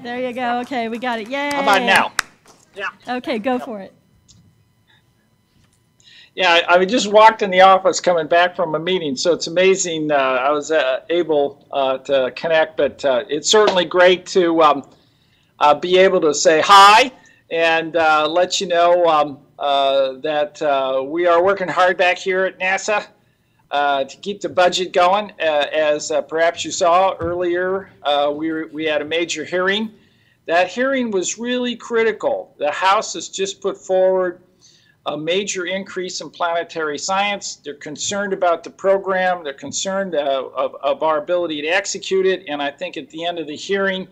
There you go. Okay, we got it. Yay. How about now? Yeah. Okay, go for it. Yeah, I just walked in the office coming back from a meeting, so it's amazing I was able to connect, but it's certainly great to be able to say hi and let you know that we are working hard back here at NASA to keep the budget going. As perhaps you saw earlier, we had a major hearing. That hearing was really critical. The House has just put forward a major increase in planetary science. They're concerned about the program. They're concerned of our ability to execute it. And I think at the end of the hearing,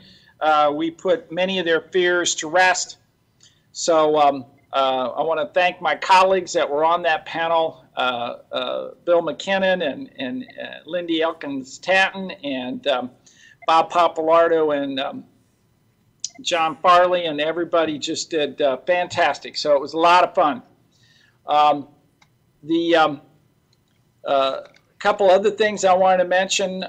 we put many of their fears to rest. So I want to thank my colleagues that were on that panel, Bill McKinnon and Lindy Elkins-Tanton and Bob Papalardo and John Farley, and everybody just did fantastic. So it was a lot of fun. Couple other things I wanted to mention,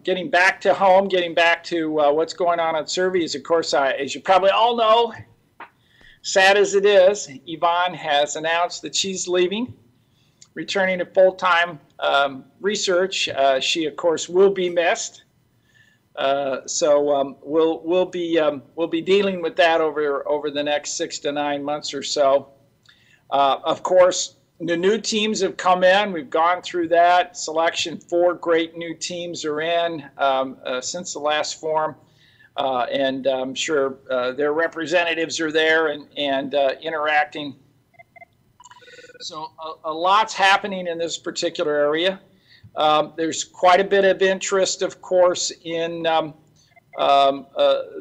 getting back to home, getting back to what's going on at Cervi is, of course, as you probably all know, sad as it is, Yvonne has announced that she's leaving, returning to full-time research. She, of course, will be missed. So we'll be dealing with that over the next 6 to 9 months or so. Of course, the new teams have come in. We've gone through that selection. 4 great new teams are in since the last forum, and I'm sure their representatives are there and interacting. So a lot's happening in this particular area. There's quite a bit of interest, of course, in the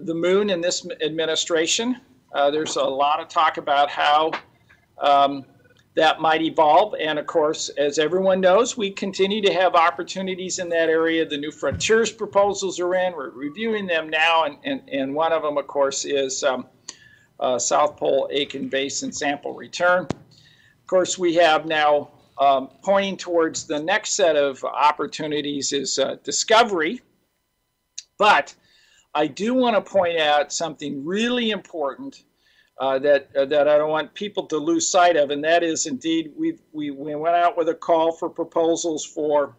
moon in this administration. There's a lot of talk about how that might evolve. And of course, as everyone knows, we continue to have opportunities in that area. The New Frontiers proposals are in. We're reviewing them now. And one of them, of course, is South Pole Aitken Basin sample return. Of course, we have now pointing towards the next set of opportunities is discovery. But I do want to point out something really important that I don't want people to lose sight of, and that is indeed we went out with a call for proposals for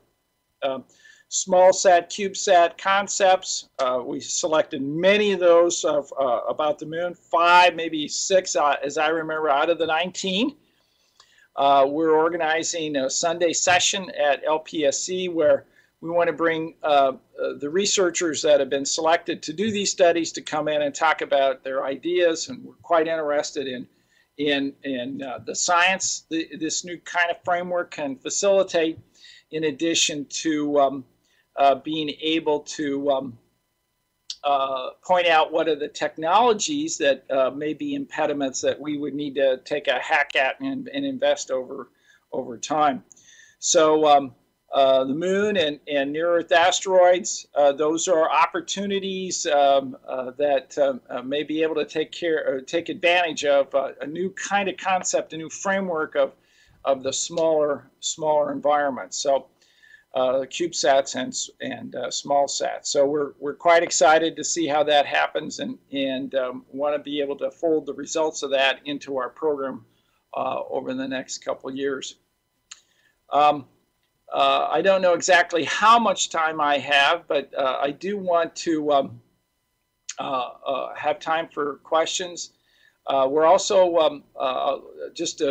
small sat, CubeSat concepts. We selected many of those about the moon, 5, maybe 6, as I remember, out of the 19. We're organizing a Sunday session at LPSC where we want to bring the researchers that have been selected to do these studies to come in and talk about their ideas, and we're quite interested in the science this new kind of framework can facilitate, in addition to being able to point out what are the technologies that may be impediments that we would need to take a hack at and invest over time. So the moon and near-Earth asteroids, those are opportunities that may be able to take advantage of a new kind of concept, a new framework of the smaller environments. So CubeSats and small sats. So we're quite excited to see how that happens, and want to be able to fold the results of that into our program over the next couple of years. I don't know exactly how much time I have, but I do want to have time for questions. We're also,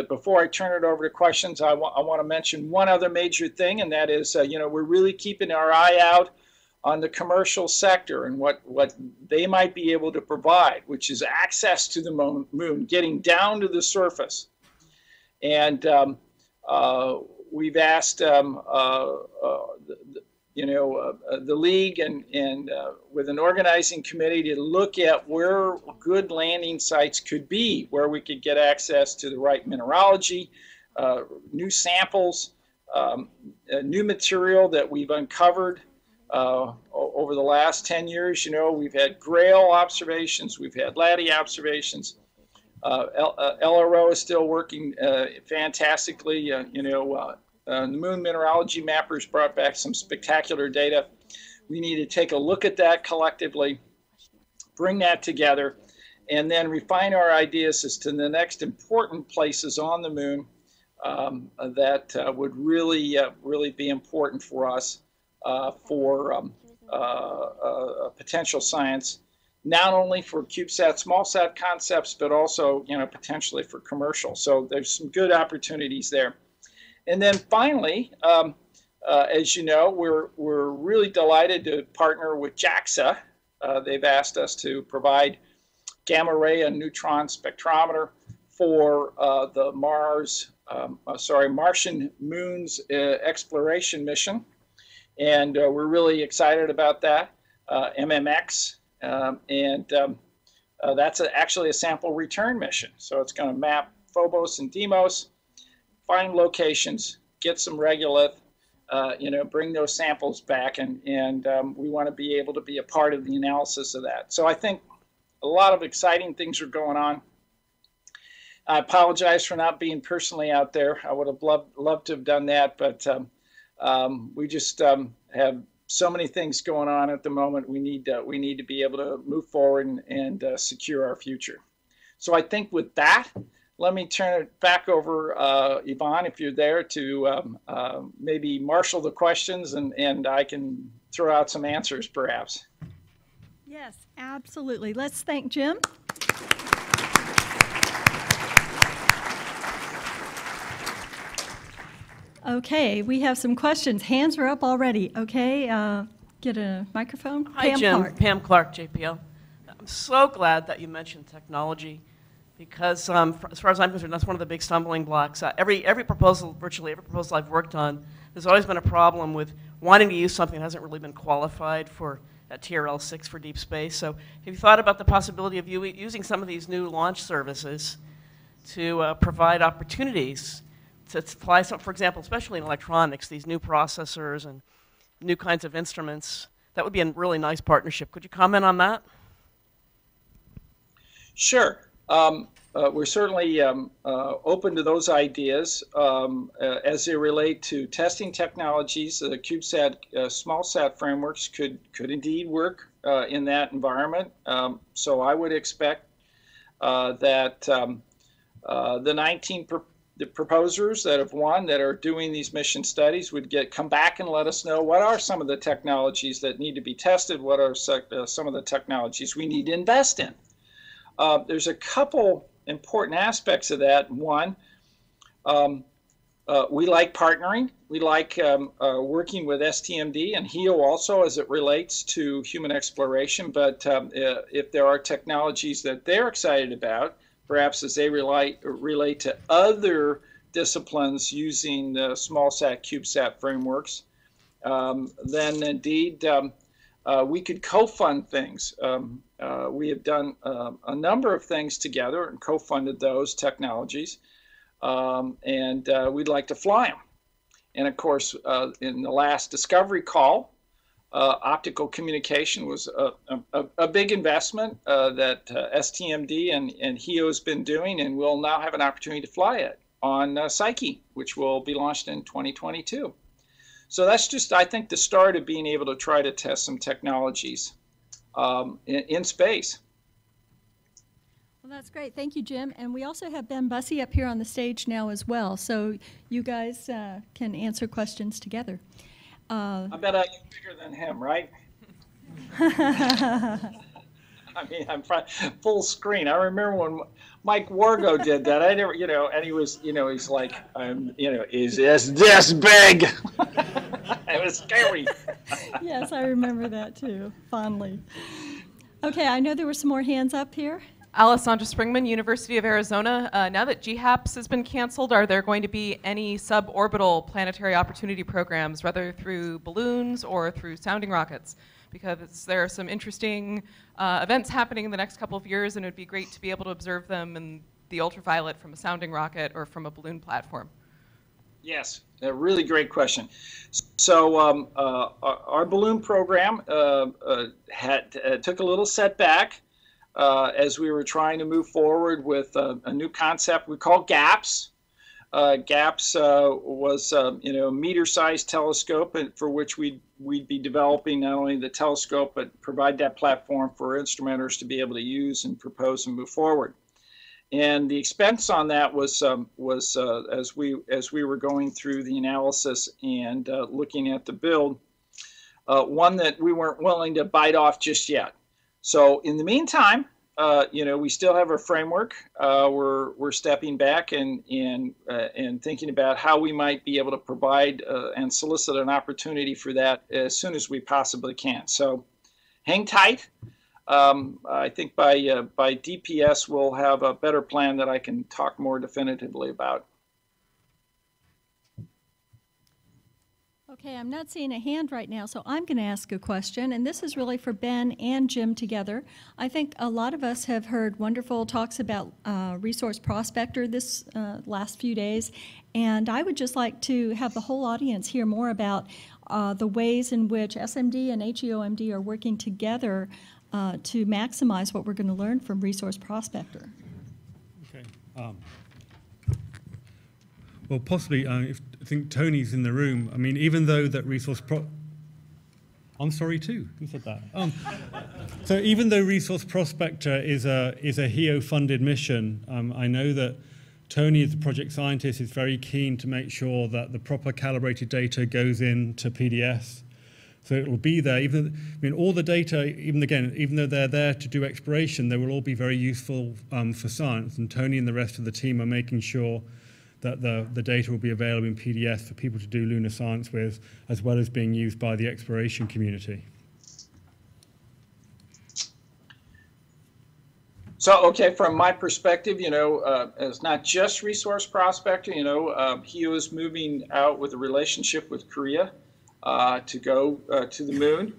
before I turn it over to questions, I want to mention one other major thing, and that is, we're really keeping our eye out on the commercial sector and what they might be able to provide, which is access to the moon, getting down to the surface. And we've asked the league and with an organizing committee to look at where good landing sites could be, where we could get access to the right mineralogy, new samples, new material that we've uncovered over the last 10 years. We've had GRAIL observations, we've had LADEE observations. LRO is still working fantastically. The Moon Mineralogy Mappers brought back some spectacular data. We need to take a look at that collectively. bring that together, and then refine our ideas as to the next important places on the moon that would really be important for us for potential science, not only for CubeSat, smallsat concepts, but also, potentially for commercial. So there's some good opportunities there. And then finally, as you know, we're really delighted to partner with JAXA. They've asked us to provide gamma ray and neutron spectrometer for the Martian moons exploration mission. And we're really excited about that, MMX. That's actually a sample return mission. So it's going to map Phobos and Deimos, find locations, get some regolith, bring those samples back, and we want to be able to be a part of the analysis of that. So I think a lot of exciting things are going on. I apologize for not being personally out there. I would have loved to have done that, but we just have so many things going on at the moment. We need to be able to move forward and secure our future. So I think with that, let me turn it back over, Yvonne, if you're there, to maybe marshal the questions, and I can throw out some answers, perhaps. Yes, absolutely. Let's thank Jim. Okay, we have some questions. Hands are up already. Okay, get a microphone. Hi, Pam Jim. Clark. Pam Clark, JPL. I'm so glad that you mentioned technology, because as far as I'm concerned, that's one of the big stumbling blocks. Virtually every proposal I've worked on, there's always been a problem with wanting to use something that hasn't really been qualified for TRL-6 for deep space. So have you thought about the possibility of using some of these new launch services to provide opportunities to fly some, for example, especially in electronics, these new processors and new kinds of instruments? That would be a really nice partnership. Could you comment on that? Sure. We're certainly open to those ideas as they relate to testing technologies. The CubeSat smallsat frameworks could indeed work in that environment. So I would expect that the 19 proposers that have won, that are doing these mission studies, would come back and let us know what are some of the technologies that need to be tested, what are some of the technologies we need to invest in. There's a couple important aspects of that. One, we like partnering. We like working with STMD and HEO also as it relates to human exploration. But if there are technologies that they're excited about, perhaps as they relate to other disciplines using the smallsat CubeSat frameworks, then indeed we could co-fund things. We have done a number of things together and co-funded those technologies, and we'd like to fly them. And of course, in the last Discovery call, optical communication was a big investment that STMD and HEO has been doing, and we'll now have an opportunity to fly it on Psyche, which will be launched in 2022. So that's just, I think, the start of being able to try to test some technologies in space. Well, that's great. Thank you, Jim. And we also have Ben Bussey up here on the stage now as well. So you guys can answer questions together. I bet I'm bigger than him, right? I mean, I'm full screen. I remember when Mike Wargo did that. I never, and he was, he's like, is this big? It was scary. Yes, I remember that too, fondly. Okay, I know there were some more hands up here. Alessandra Springman, University of Arizona. Now that GHAPS has been canceled, are there going to be any suborbital planetary opportunity programs, whether through balloons or through sounding rockets? Because there are some interesting events happening in the next couple of years, and it would be great to be able to observe them in the ultraviolet from a sounding rocket or from a balloon platform. Yes, a really great question. So our balloon program took a little setback as we were trying to move forward with a new concept we call GAPS, GAPS was meter-sized telescope, and for which we'd be developing not only the telescope but provide that platform for instrumenters to be able to use and propose and move forward. And the expense on that was as we were going through the analysis and looking at the build, one that we weren't willing to bite off just yet. So in the meantime, we still have a framework. We're stepping back and thinking about how we might be able to provide and solicit an opportunity for that as soon as we possibly can. So hang tight. I think by DPS we'll have a better plan that I can talk more definitively about. Okay, I'm not seeing a hand right now, so I'm going to ask a question, and this is really for Ben and Jim together. I think a lot of us have heard wonderful talks about Resource Prospector this last few days, and I would just like to have the whole audience hear more about the ways in which SMD and HEOMD are working together to maximize what we're going to learn from Resource Prospector. Okay. Well, possibly, I think Tony's in the room. I mean, even though that I'm sorry too. Who said that? So even though Resource Prospector is a HEO-funded mission, I know that Tony, as the project scientist, is very keen to make sure that the proper calibrated data goes into PDS. So it will be there. All the data, even though they're there to do exploration, they will all be very useful for science. And Tony and the rest of the team are making sure that the data will be available in PDS for people to do lunar science with, as well as being used by the exploration community. So, okay, from my perspective, it's not just Resource Prospector. HEO is moving out with a relationship with Korea to go to the moon.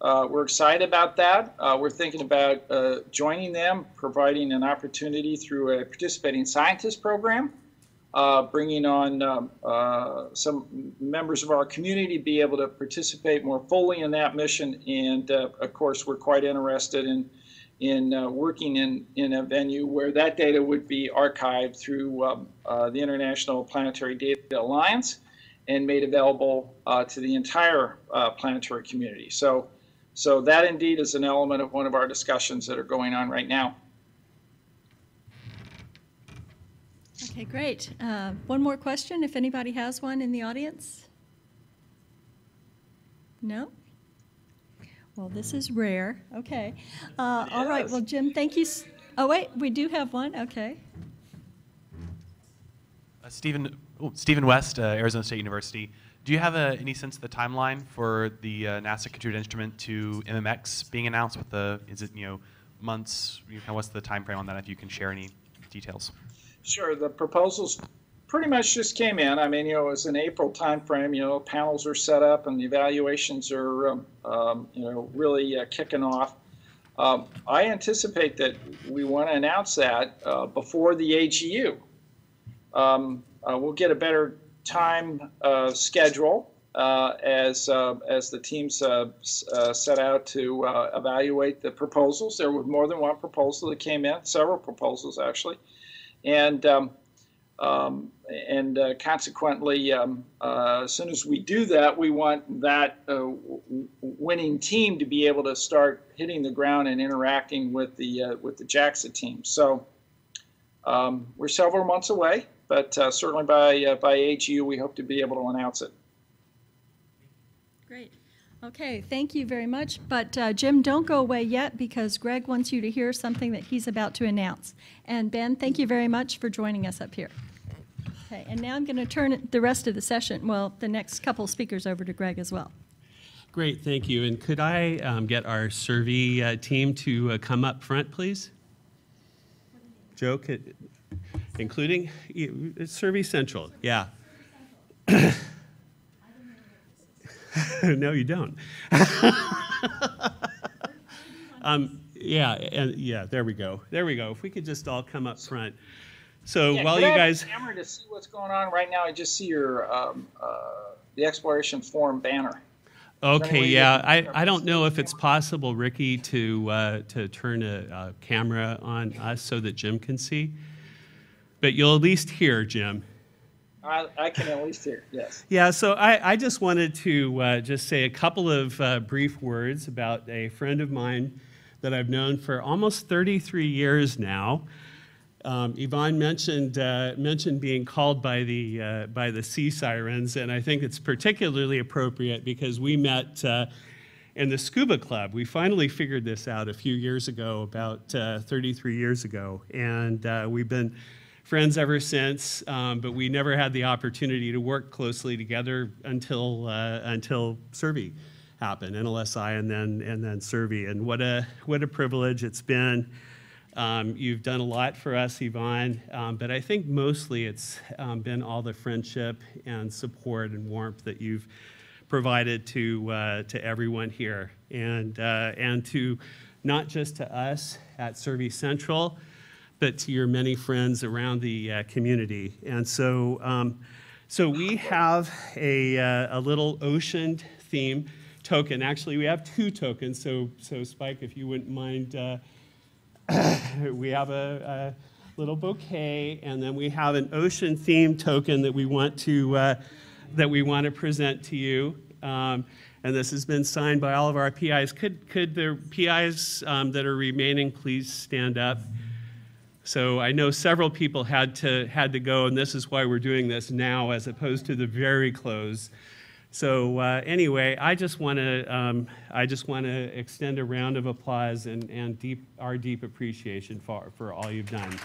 We're excited about that. We're thinking about joining them, providing an opportunity through a participating scientist program, bringing on some members of our community to be able to participate more fully in that mission. And of course, we're quite interested in working in a venue where that data would be archived through the International Planetary Data Alliance and made available to the entire planetary community. So that indeed is an element of one of our discussions that are going on right now. Okay, great. One more question, if anybody has one in the audience? No? Well, this is rare. Okay. All right. Well, Jim, thank you. Oh, wait, we do have one. Okay. Stephen West, Arizona State University. Do you have any sense of the timeline for the NASA contributed instrument to MMX being announced? Is it months? What's the time frame on that? If you can share any details. Sure. The proposals pretty much just came in. I mean, it was an April time frame. Panels are set up and the evaluations are, really kicking off. I anticipate that we want to announce that before the AGU. We'll get a better time schedule as the teams set out to evaluate the proposals. There was more than one proposal that came in, several proposals actually, and consequently, as soon as we do that, we want that winning team to be able to start hitting the ground and interacting with the JAXA team. So we're several months away. But certainly by AGU, we hope to be able to announce it. Great. Okay, thank you very much. But Jim, don't go away yet because Greg wants you to hear something that he's about to announce. And Ben, thank you very much for joining us up here. Okay, and now I'm going to turn the rest of the session, well, the next couple speakers over to Greg as well. Great, thank you. And could I get our survey team to come up front, please? Joe, including Survey Central, yeah. No, you don't. Yeah, there we go. There we go. If we could just all come up front. So yeah, while you guys... camera to see what's going on right now, I just see your the Exploration Forum banner. Okay, yeah. I don't know if it's possible, Ricky, to turn a camera on us so that Jim can see. But you'll at least hear, Jim. I can at least hear, yes. Yeah, so I just wanted to just say a couple of brief words about a friend of mine that I've known for almost 33 years now. Yvonne mentioned being called by the sea sirens, and I think it's particularly appropriate because we met in the scuba club. We finally figured this out a few years ago, about 33 years ago, and we've been friends ever since, but we never had the opportunity to work closely together until CERVI happened, NLSI and then CERVI, and what a privilege it's been. You've done a lot for us, Yvonne, but I think mostly it's been all the friendship and support and warmth that you've provided to everyone here, and to not just to us at CERVI Central, but to your many friends around the community. And so, so we have a little ocean theme token. Actually, we have two tokens. So Spike, if you wouldn't mind, we have a little bouquet, and then we have an ocean theme token that we want to present to you. And this has been signed by all of our PIs. Could the PIs that are remaining please stand up? So I know several people had to go, and this is why we're doing this now as opposed to the very close. So anyway, I just want to extend a round of applause and our deep appreciation for all you've done.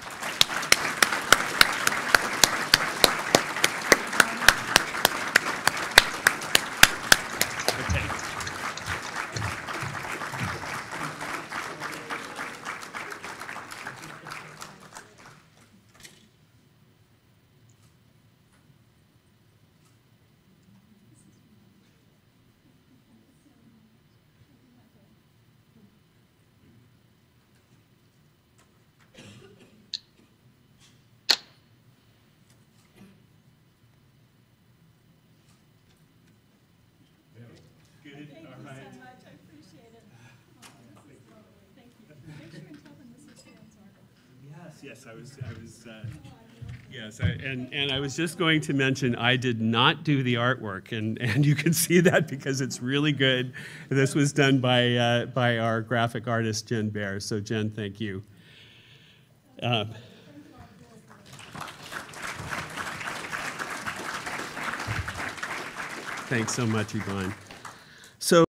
Yes, yes, and I was just going to mention I did not do the artwork, and you can see that because it's really good. This was done by our graphic artist Jen Baer. So Jen, thank you. Thanks so much, Yvonne.